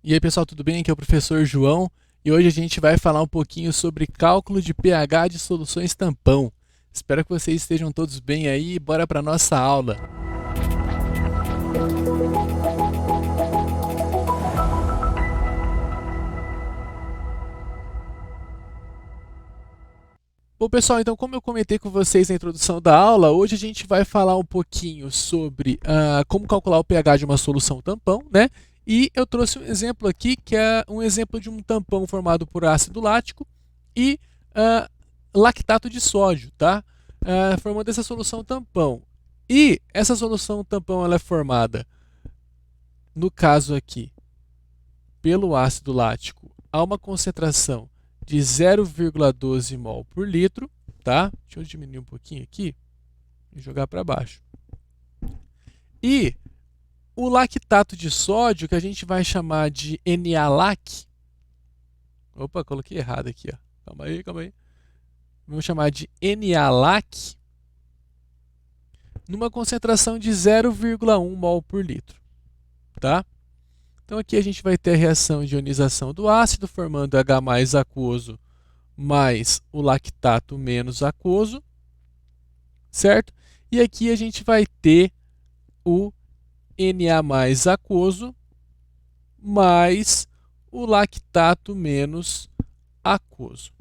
E aí pessoal, tudo bem? Aqui é o professor João e hoje a gente vai falar um pouquinho sobre cálculo de pH de soluções tampão. Espero que vocês estejam todos bem aí e bora para nossa aula. Bom pessoal, então como eu comentei com vocês na introdução da aula, hoje a gente vai falar um pouquinho sobre como calcular o pH de uma solução tampão, né? E eu trouxe um exemplo aqui que é um exemplo de um tampão formado por ácido lático e lactato de sódio, tá? Formando essa solução tampão. E essa solução tampão ela é formada, no caso aqui, pelo ácido lático a uma concentração de 0,12 mol por litro, tá? Deixa eu diminuir um pouquinho aqui e jogar para baixo. E o lactato de sódio, que a gente vai chamar de NaLac. Opa, coloquei errado aqui, ó. Calma aí, calma aí. Vamos chamar de NaLac numa concentração de 0,1 mol por litro, tá? Então aqui a gente vai ter a reação de ionização do ácido, formando H mais aquoso mais o lactato menos aquoso, certo? E aqui a gente vai ter o Na mais aquoso mais o lactato menos aquoso,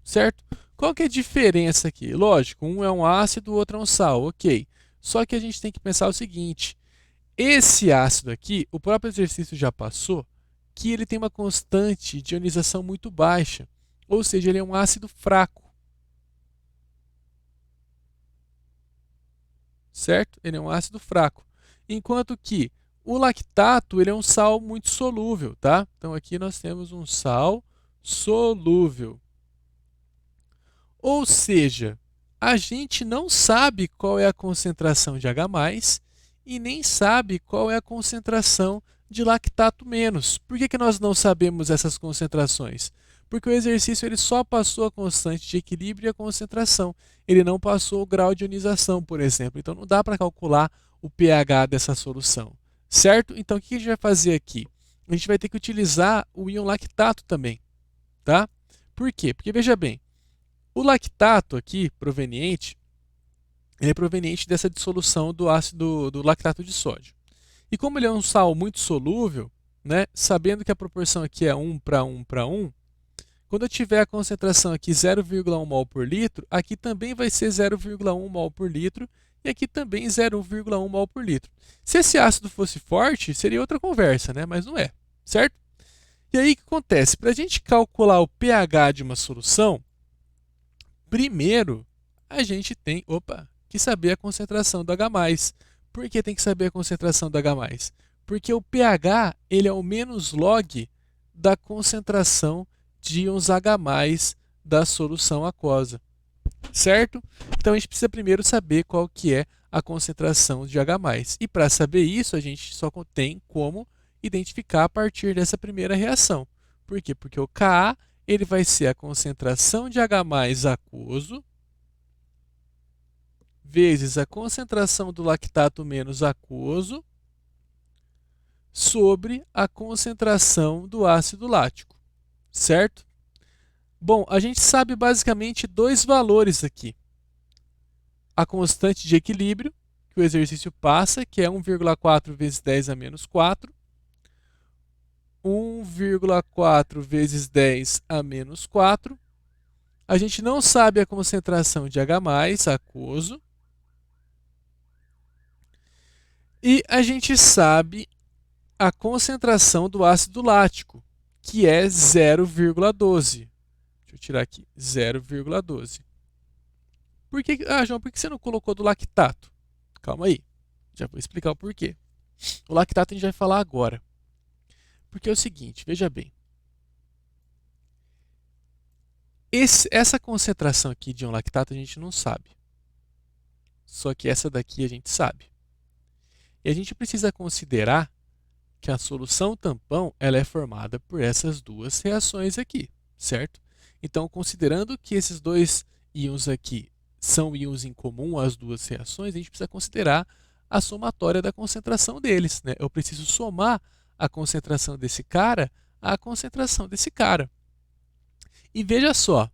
certo? Qual que é a diferença aqui? Lógico, um é um ácido, o outro é um sal, ok. Só que a gente tem que pensar o seguinte, esse ácido aqui, o próprio exercício já passou, que ele tem uma constante de ionização muito baixa, ou seja, ele é um ácido fraco. Certo? Ele é um ácido fraco. Enquanto que o lactato ele é um sal muito solúvel, tá? Então aqui nós temos um sal solúvel. Ou seja, a gente não sabe qual é a concentração de H+, e nem sabe qual é a concentração de lactato menos. Por que nós não sabemos essas concentrações? Porque o exercício ele só passou a constante de equilíbrio e a concentração. Ele não passou o grau de ionização, por exemplo. Então, não dá para calcular o pH dessa solução. Certo? Então, o que a gente vai fazer aqui? A gente vai ter que utilizar o íon lactato também. Tá? Por quê? Porque, veja bem, o lactato aqui, proveniente, ele é proveniente dessa dissolução do ácido do lactato de sódio. E como ele é um sal muito solúvel, né, sabendo que a proporção aqui é 1 para 1 para 1, quando eu tiver a concentração aqui 0,1 mol por litro, aqui também vai ser 0,1 mol por litro e aqui também 0,1 mol por litro. Se esse ácido fosse forte, seria outra conversa, né? Mas não é, certo? E aí o que acontece? Para a gente calcular o pH de uma solução, primeiro a gente tem que saber a concentração do H+. Por que tem que saber a concentração do H+? Porque o pH ele é o menos log da concentração de íons H+ da solução aquosa, certo? Então a gente precisa primeiro saber qual que é a concentração de H+. E para saber isso, a gente só tem como identificar a partir dessa primeira reação. Por quê? Porque o Ka ele vai ser a concentração de H+ aquoso vezes a concentração do lactato menos aquoso sobre a concentração do ácido lático, certo? Bom, a gente sabe basicamente dois valores aqui. A constante de equilíbrio, que o exercício passa, que é 1,4 vezes 10 a menos 4. 1,4 vezes 10 a menos 4. A gente não sabe a concentração de H+, aquoso. E a gente sabe a concentração do ácido lático, que é 0,12. Deixa eu tirar aqui, 0,12. João, por que você não colocou do lactato? Calma aí, já vou explicar o porquê. O lactato a gente vai falar agora. Porque é o seguinte, veja bem. Essa concentração aqui de um lactato a gente não sabe. Só que essa daqui a gente sabe. E a gente precisa considerar que a solução tampão ela é formada por essas duas reações aqui, certo? Então, considerando que esses dois íons aqui são íons em comum às duas reações, a gente precisa considerar a somatória da concentração deles, né? Eu preciso somar a concentração desse cara à concentração desse cara. E veja só,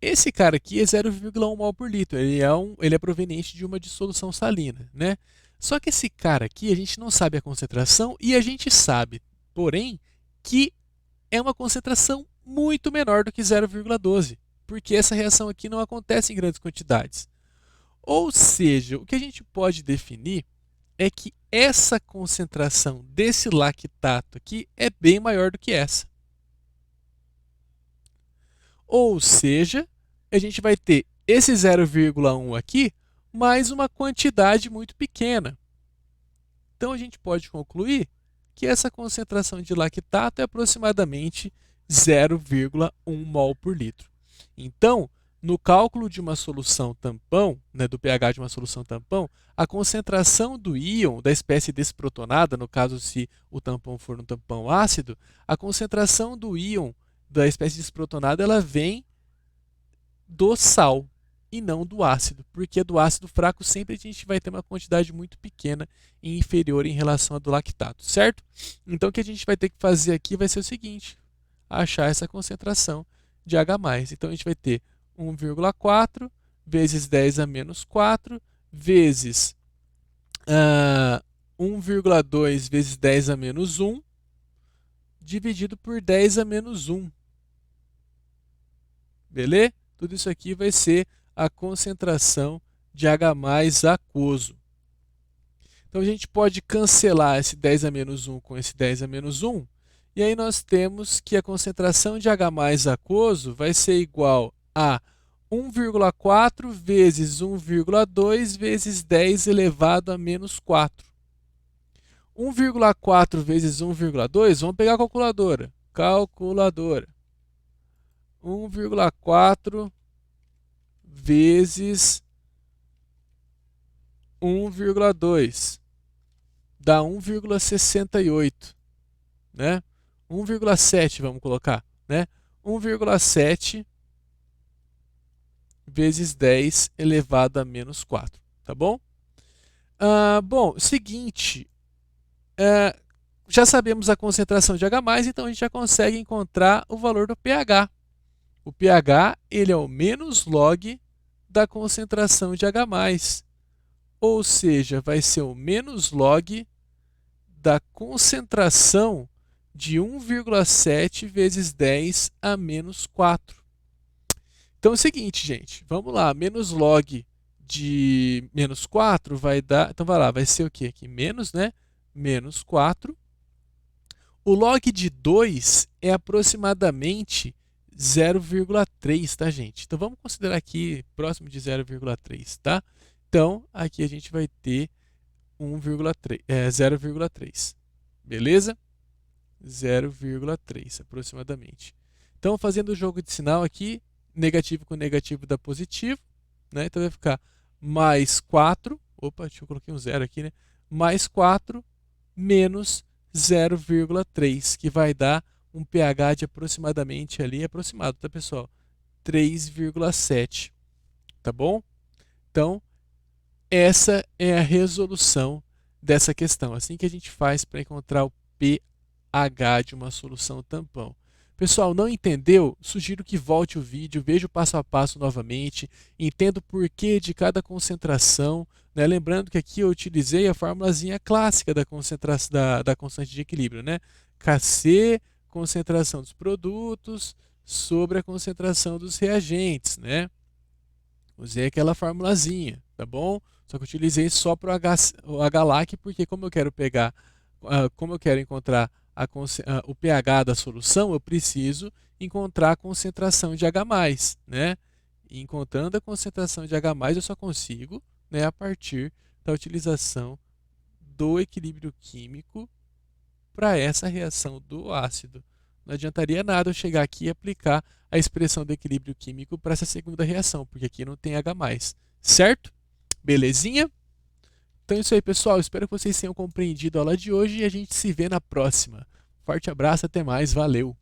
esse cara aqui é 0,1 mol por litro, ele é proveniente de uma dissolução salina, né? Só que esse cara aqui, a gente não sabe a concentração e a gente sabe, porém, que é uma concentração muito menor do que 0,12, porque essa reação aqui não acontece em grandes quantidades. Ou seja, o que a gente pode definir é que essa concentração desse lactato aqui é bem maior do que essa. Ou seja, a gente vai ter esse 0,1 aqui, mais uma quantidade muito pequena. Então, a gente pode concluir que essa concentração de lactato é aproximadamente 0,1 mol por litro. Então, no cálculo de uma solução tampão, né, do pH de uma solução tampão, a concentração do íon da espécie desprotonada, no caso se o tampão for um tampão ácido, a concentração do íon da espécie desprotonada ela vem do sal e não do ácido, porque do ácido fraco sempre a gente vai ter uma quantidade muito pequena e inferior em relação à do lactato, certo? Então o que a gente vai ter que fazer aqui vai ser o seguinte, achar essa concentração de H+. Então a gente vai ter 1,4 vezes 10 a menos 4 vezes 1,2 vezes 10 a menos 1 dividido por 10 a menos 1. Beleza? Tudo isso aqui vai ser a concentração de H+ aquoso. Então a gente pode cancelar esse 10 a menos 1 com esse 10 a menos 1, e aí nós temos que a concentração de H+ aquoso vai ser igual a 1,4 vezes 1,2 vezes 10 elevado a menos 4. 1,4 vezes 1,2, vamos pegar a calculadora. Calculadora. 1,4 vezes 1,2 dá 1,68, né? 1,7 vamos colocar, né? 1,7 vezes 10 elevado a menos 4, tá bom? Bom, seguinte, já sabemos a concentração de H+, então a gente já consegue encontrar o valor do pH. O pH ele é o menos log da concentração de H+, ou seja, vai ser o menos log da concentração de 1,7 vezes 10 a menos 4. Então é o seguinte, gente, vamos lá, menos log de menos 4 vai dar, então vai lá, vai ser o quê aqui? Menos, né? Menos 4. O log de 2 é aproximadamente 0,3, tá, gente? Então vamos considerar aqui próximo de 0,3, tá? Então aqui a gente vai ter 0,3, beleza? 0,3 aproximadamente. Então fazendo o jogo de sinal aqui, negativo com negativo dá positivo, né? Então vai ficar mais 4, opa, eu coloquei um 0 aqui, né? Mais 4 menos 0,3, que vai dar um pH de aproximadamente ali, aproximado, tá, pessoal? 3,7, tá bom? Então, essa é a resolução dessa questão. Assim que a gente faz para encontrar o pH de uma solução tampão. Pessoal, não entendeu? Sugiro que volte o vídeo, veja o passo a passo novamente, entenda o porquê de cada concentração, né? Lembrando que aqui eu utilizei a formulazinha clássica da concentração da constante de equilíbrio, né? Kc, concentração dos produtos, sobre a concentração dos reagentes, né? Usei aquela formulazinha, tá bom? Só que eu utilizei só para o HLAC, porque como eu quero pegar, como eu quero encontrar o pH da solução, eu preciso encontrar a concentração de H+, né? E encontrando a concentração de H+, eu só consigo, né, a partir da utilização do equilíbrio químico para essa reação do ácido. Não adiantaria nada eu chegar aqui e aplicar a expressão do equilíbrio químico para essa segunda reação, porque aqui não tem H+, certo? Belezinha? Então é isso aí, pessoal. Espero que vocês tenham compreendido a aula de hoje e a gente se vê na próxima. Forte abraço, até mais, valeu!